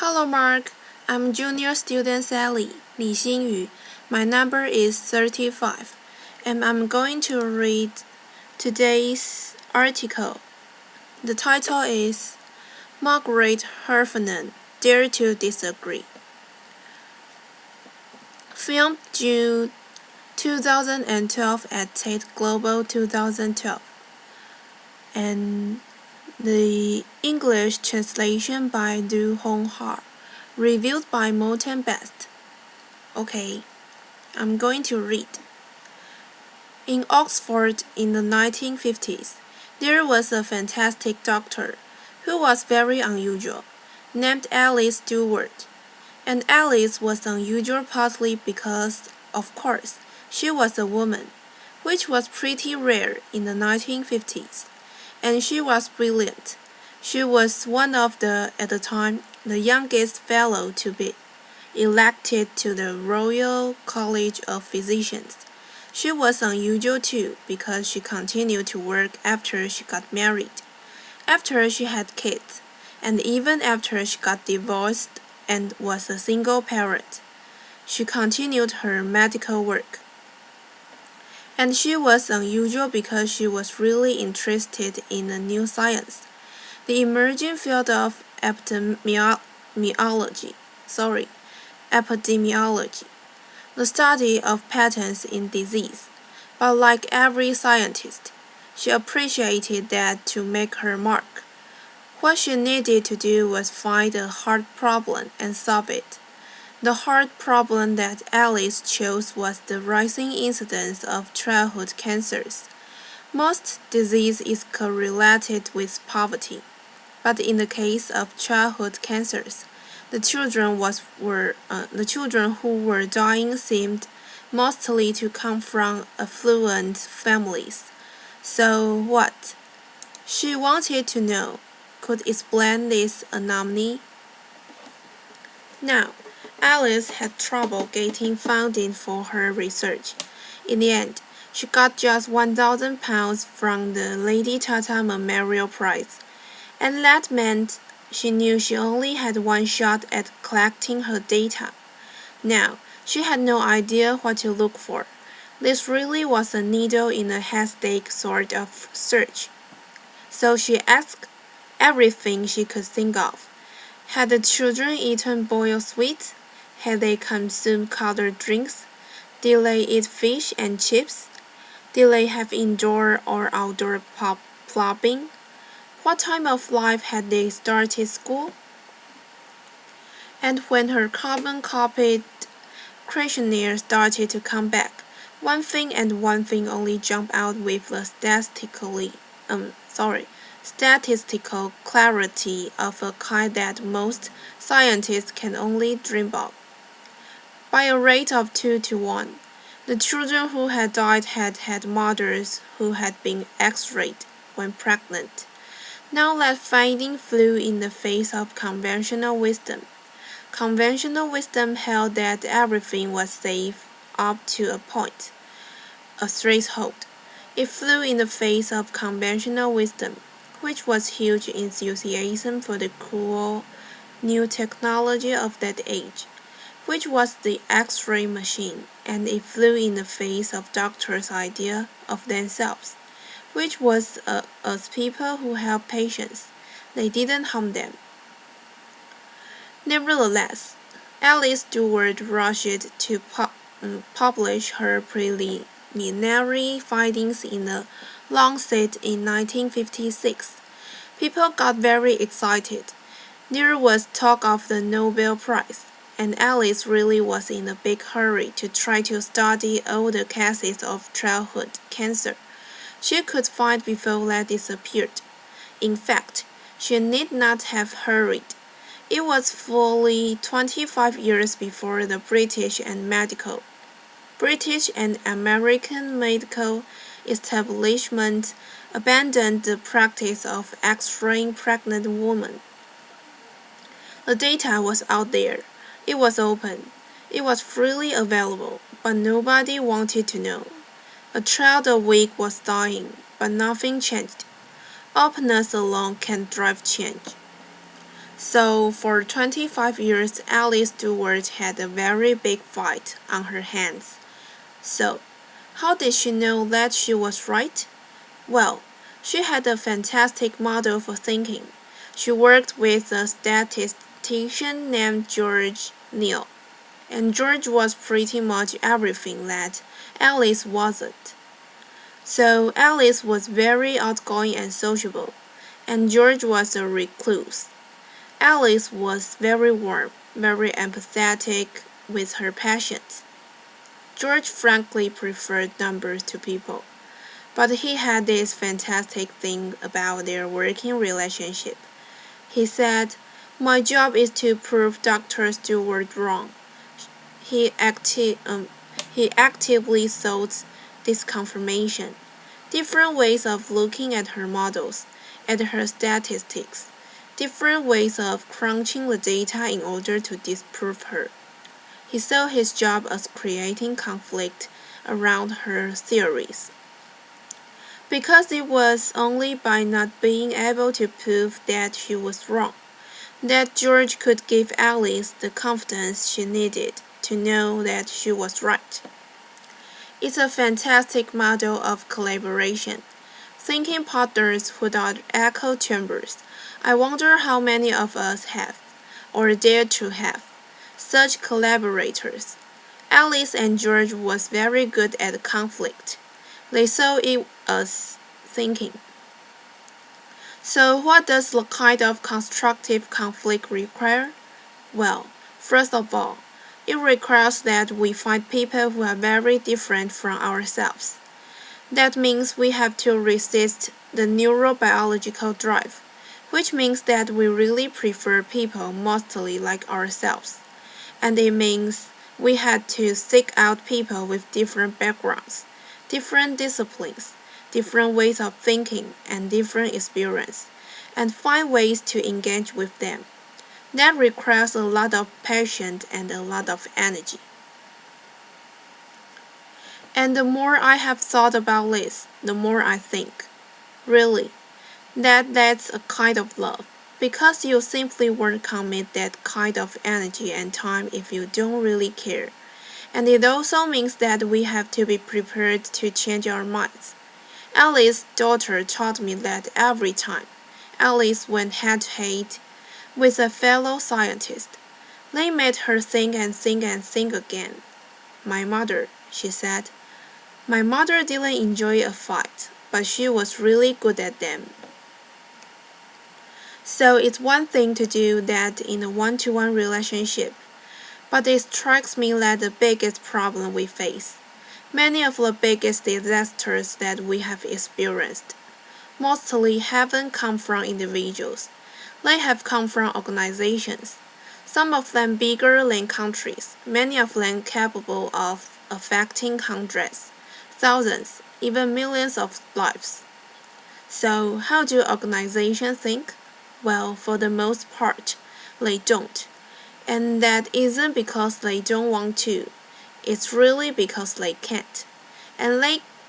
Hello, Mark. I'm junior student Sally, Li Xinyu. My number is 35, and I'm going to read today's article. The title is Margaret Heffernan Dare to Disagree. Filmed June 2012 at Tate Global 2012. And the English translation by Du Hong Ha. Reviewed by Morton Best. Okay, I'm going to read. In Oxford in the 1950s, there was a fantastic doctor who was very unusual, named Alice Stewart. And Alice was unusual partly because, of course, she was a woman, which was pretty rare in the 1950s, and she was brilliant. She was one of at the time, the youngest fellow to be elected to the Royal College of Physicians. She was unusual too because she continued to work after she got married, after she had kids, and even after she got divorced and was a single parent. She continued her medical work. And she was unusual because she was really interested in a new science, the emerging field of epidemiology, the study of patterns in disease. But like every scientist, she appreciated that to make her mark, what she needed to do was find a hard problem and solve it. The hard problem that Alice chose was the rising incidence of childhood cancers. Most disease is correlated with poverty, but in the case of childhood cancers, the children who were dying seemed mostly to come from affluent families. So what? She wanted to know could explain this anomaly. Now, Alice had trouble getting funding for her research. In the end, she got just £1,000 from the Lady Tata Memorial Prize, and that meant she knew she only had one shot at collecting her data. Now, she had no idea what to look for. This really was a needle in a haystack sort of search. So she asked everything she could think of. Had the children eaten boiled sweets? Had they consumed colored drinks? Did they eat fish and chips? Did they have indoor or outdoor plopping? What time of life had they started school? And when her carbon-copied questionnaire started to come back, one thing and one thing only jumped out with the statistical clarity of a kind that most scientists can only dream of. By a rate of 2 to 1, the children who had died had had mothers who had been X-rayed when pregnant. Now that finding flew in the face of conventional wisdom. Conventional wisdom held that everything was safe up to a point, a threshold. It flew in the face of conventional wisdom, which was huge enthusiasm for the cool new technology of that age, which was the X-ray machine, and it flew in the face of doctors' idea of themselves, which was as people who help patients. They didn't harm them. Nevertheless, Alice Stewart rushed to publish her preliminary findings in the Lancet in 1956. People got very excited. There was talk of the Nobel Prize, and Alice really was in a big hurry to try to study all the cases of childhood cancer she could find before that disappeared. In fact, she need not have hurried. It was fully 25 years before the British and American medical establishment abandoned the practice of X-raying pregnant women. The data was out there. It was open. It was freely available, but nobody wanted to know. A child a week was dying, but nothing changed. Openness alone can drive change. So for 25 years, Alice Stewart had a very big fight on her hands. So, how did she know that she was right? Well, she had a fantastic model for thinking. She worked with a statistician named George Neal, and George was pretty much everything that Alice wasn't. So Alice was very outgoing and sociable, and George was a recluse. Alice was very warm, very empathetic with her patients. George frankly preferred numbers to people, but he had this fantastic thing about their working relationship. He said, "My job is to prove Dr. Stewart wrong." He, acti- um, he actively sought this confirmation. Different ways of looking at her models, at her statistics, different ways of crunching the data in order to disprove her. He saw his job as creating conflict around her theories. Because it was only by not being able to prove that she was wrong that George could give Alice the confidence she needed to know that she was right. It's a fantastic model of collaboration. Thinking partners without echo chambers. I wonder how many of us have, or dare to have, such collaborators. Alice and George was very good at conflict. They saw it as thinking. So what does the kind of constructive conflict require? Well, first of all, it requires that we find people who are very different from ourselves. That means we have to resist the neurobiological drive, which means that we really prefer people mostly like ourselves. And it means we had to seek out people with different backgrounds, different disciplines, different ways of thinking, and different experience, and find ways to engage with them. That requires a lot of patience and a lot of energy. And the more I have thought about this, the more I think, really, that's a kind of love. Because you simply won't commit that kind of energy and time if you don't really care. And it also means that we have to be prepared to change our minds. Alice's daughter taught me that every time Alice went head to head with a fellow scientist, they made her think and think and think again. My mother, she said. My mother didn't enjoy a fight, but she was really good at them. So it's one thing to do that in a one-to-one relationship, but it strikes me that the biggest problem we face, many of the biggest disasters that we have experienced, mostly haven't come from individuals. They have come from organizations, some of them bigger than countries, many of them capable of affecting hundreds, thousands, even millions of lives. So, how do organizations think? Well, for the most part, they don't. And that isn't because they don't want to. It's really because they can't. And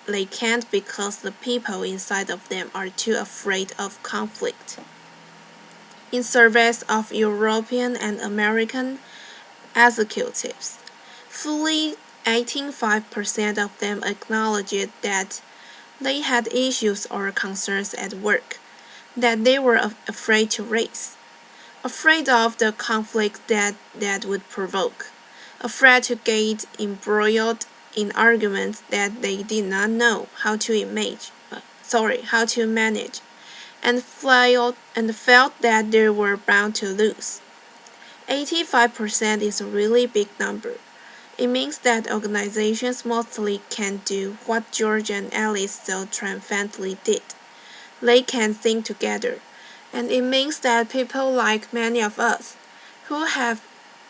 they can't because the people inside of them are too afraid of conflict. In surveys of European and American executives, fully 85% of them acknowledged that they had issues or concerns at work that they were afraid to raise, afraid of the conflict that would provoke, afraid to get embroiled in arguments that they did not know how to manage, and felt that they were bound to lose. 85% is a really big number. It means that organizations mostly can do what George and Alice so triumphantly did. They can think together, and it means that people like many of us, who have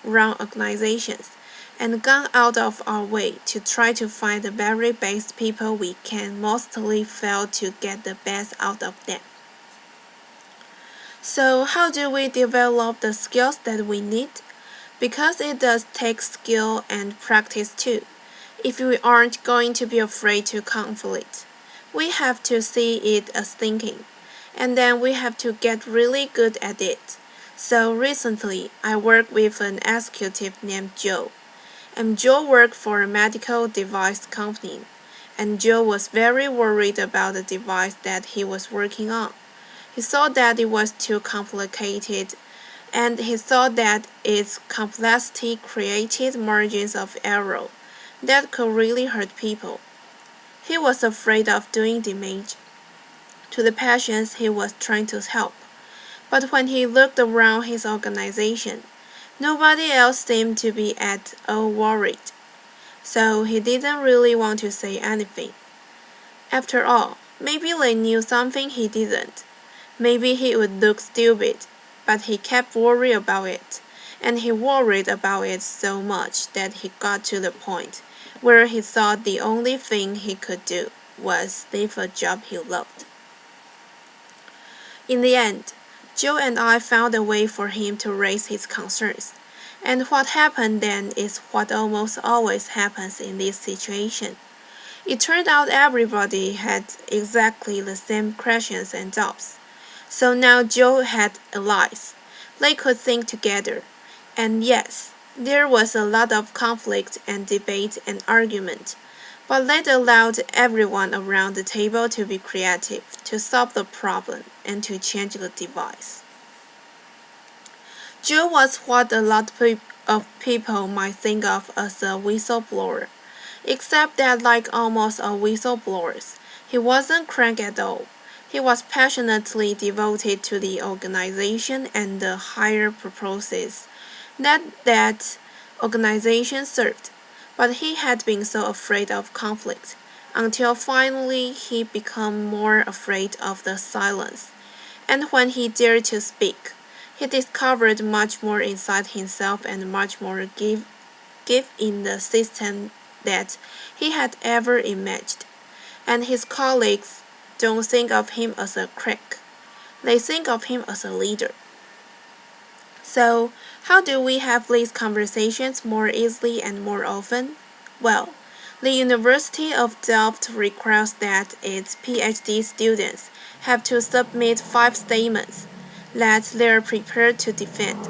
run organizations and gone out of our way to try to find the very best people we can, mostly fail to get the best out of them. So how do we develop the skills that we need? Because it does take skill and practice too. If we aren't going to be afraid to conflict, we have to see it as thinking, and then we have to get really good at it. So recently, I worked with an executive named Joe, and Joe worked for a medical device company, and Joe was very worried about the device that he was working on. He thought that it was too complicated, and he thought that its complexity created margins of error that could really hurt people. He was afraid of doing damage to the patients he was trying to help. But when he looked around his organization, nobody else seemed to be at all worried. So he didn't really want to say anything. After all, maybe they knew something he didn't. Maybe he would look stupid, but he kept worrying about it, and he worried about it so much that he got to the point where he thought the only thing he could do was leave a job he loved. In the end, Joe and I found a way for him to raise his concerns, and what happened then is what almost always happens in this situation. It turned out everybody had exactly the same questions and doubts. So now Joe had allies. They could think together. And yes, there was a lot of conflict and debate and argument, but that allowed everyone around the table to be creative, to solve the problem, and to change the device. Joe was what a lot of people might think of as a whistleblower, except that like almost all whistleblowers, he wasn't crank at all. He was passionately devoted to the organization and the higher purposes that organization served, but he had been so afraid of conflict until finally he became more afraid of the silence. And when he dared to speak, he discovered much more inside himself and much more give in the system that he had ever imagined. And his colleagues don't think of him as a crank. They think of him as a leader. So, how do we have these conversations more easily and more often? Well, the University of Delft requires that its PhD students have to submit 5 statements that they're prepared to defend.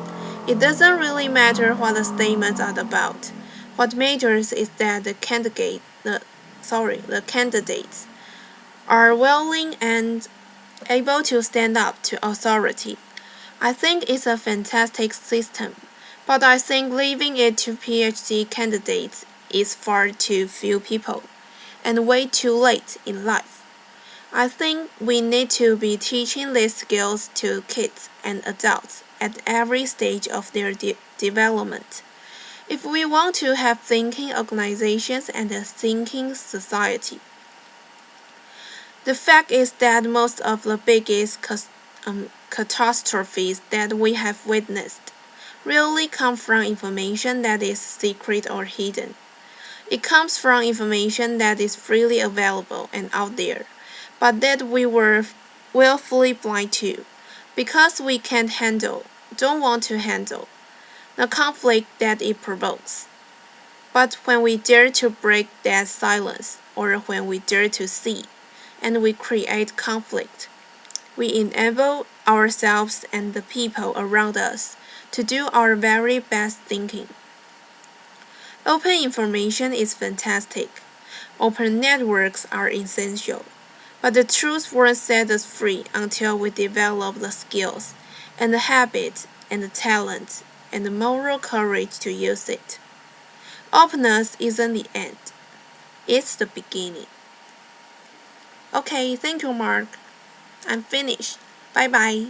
It doesn't really matter what the statements are about. What matters is that the candidates are willing and able to stand up to authority. I think it's a fantastic system, but I think leaving it to PhD candidates is far too few people, and way too late in life. I think we need to be teaching these skills to kids and adults at every stage of their development. If we want to have thinking organizations and a thinking society. The fact is that most of the biggest catastrophes that we have witnessed really come from information that is secret or hidden. It comes from information that is freely available and out there, but that we were willfully blind to, because we don't want to handle, the conflict that it provokes. But when we dare to break that silence, or when we dare to see, and we create conflict, we enable ourselves and the people around us to do our very best thinking. Open information is fantastic. Open networks are essential. But the truth won't set us free until we develop the skills and the habits and the talent and the moral courage to use it. Openness isn't the end. It's the beginning. Okay, thank you, Mark. I'm finished. Bye bye.